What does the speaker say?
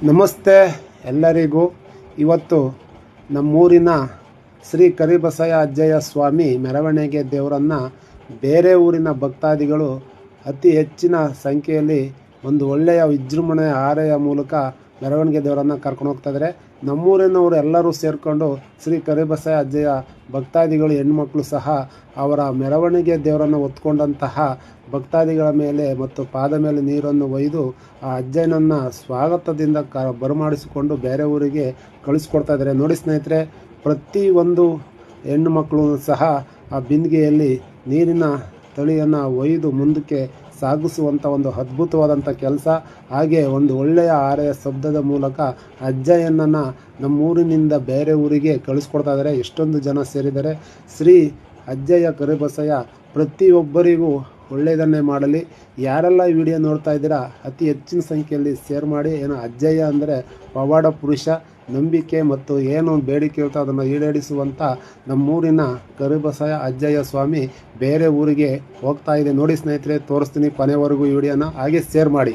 ನಮಸ್ತೆ ಎಲ್ಲರಿಗೂ. ಇವತ್ತು ನಮ್ಮೂರಿನ ಶ್ರೀ ಕರಿಬಸಯ್ಯ ಅಜ್ಜಯ್ಯ ಸ್ವಾಮಿ ಮೆರವಣಿಗೆ ದೇವರನ್ನು ಬೇರೆ ಊರಿನ ಭಕ್ತಾದಿಗಳು ಅತಿ ಹೆಚ್ಚಿನ ಸಂಖ್ಯೆಯಲ್ಲಿ ಒಂದು ಒಳ್ಳೆಯ ವಿಜೃಂಭಣೆಯ ಆರೆಯ ಮೂಲಕ ಮೆರವಣಿಗೆ ದೇವರನ್ನು ಕರ್ಕೊಂಡು ಹೋಗ್ತಾಯಿದ್ದಾರೆ. ನಮ್ಮೂರಿನವರು ಎಲ್ಲರೂ ಸೇರಿಕೊಂಡು ಶ್ರೀ ಕರಿಬಸಯ್ಯ ಅಜ್ಜಯ್ಯ ಭಕ್ತಾದಿಗಳು ಹೆಣ್ಮಕ್ಳು ಸಹ ಅವರ ಮೆರವಣಿಗೆ ದೇವರನ್ನು ಹೊತ್ಕೊಂಡಂತಹ ಭಕ್ತಾದಿಗಳ ಮೇಲೆ ಮತ್ತು ಪಾದ ಮೇಲೆ ನೀರನ್ನು ಒಯ್ದು ಆ ಅಜ್ಜಯ್ಯನನ್ನು ಸ್ವಾಗತದಿಂದ ಬರಮಾಡಿಸಿಕೊಂಡು ಬೇರೆ ಊರಿಗೆ ಕಳಿಸ್ಕೊಡ್ತಾ ಇದ್ದಾರೆ. ನೋಡಿ ಸ್ನೇಹಿತರೆ, ಪ್ರತಿಯೊಂದು ಹೆಣ್ಣು ಮಕ್ಕಳು ಸಹ ಆ ಬಿಂದಿಗೆಯಲ್ಲಿ ನೀರಿನ ತಳಿಯನ್ನು ಒಯ್ದು ಮುಂದಕ್ಕೆ ಸಾಗಿಸುವಂಥ ಒಂದು ಅದ್ಭುತವಾದಂಥ ಕೆಲಸ. ಹಾಗೆ ಒಂದು ಒಳ್ಳೆಯ ಆರೆಯ ಶಬ್ದದ ಮೂಲಕ ಅಜ್ಜಯ್ಯನನ್ನು ನಮ್ಮೂರಿನಿಂದ ಬೇರೆ ಊರಿಗೆ ಕಳಿಸ್ಕೊಡ್ತಾ ಇದ್ದಾರೆ. ಎಷ್ಟೊಂದು ಜನ ಸೇರಿದ್ದಾರೆ. ಶ್ರೀ ಅಜ್ಜಯ್ಯ ಕರಿಬಸಯ್ಯ ಪ್ರತಿಯೊಬ್ಬರಿಗೂ ಒಳ್ಳೆಯದನ್ನೇ ಮಾಡಲಿ. ಯಾರೆಲ್ಲ ಈ ವಿಡಿಯೋ ನೋಡ್ತಾ ಇದ್ದೀರಾ ಅತಿ ಹೆಚ್ಚಿನ ಸಂಖ್ಯೆಯಲ್ಲಿ ಶೇರ್ ಮಾಡಿ. ಏನು ಅಜ್ಜಯ್ಯ ಅಂದರೆ ಪವಾಡ ಪುರುಷ, ನಂಬಿಕೆ ಮತ್ತು ಏನು ಬೇಡಿಕೆ ಇರುತ್ತೋ ಅದನ್ನು ಈಡೇರಿಸುವಂಥ ನಮ್ಮೂರಿನ ಕರಿಬಸಯ್ಯ ಅಜ್ಜಯ್ಯ ಸ್ವಾಮಿ ಬೇರೆ ಊರಿಗೆ ಹೋಗ್ತಾ ಇದೆ. ನೋಡಿ ಸ್ನೇಹಿತರೆ, ತೋರಿಸ್ತೀನಿ ಕೊನೆವರೆಗೂ ಈ ವಿಡಿಯೋನ, ಹಾಗೆ ಶೇರ್ ಮಾಡಿ.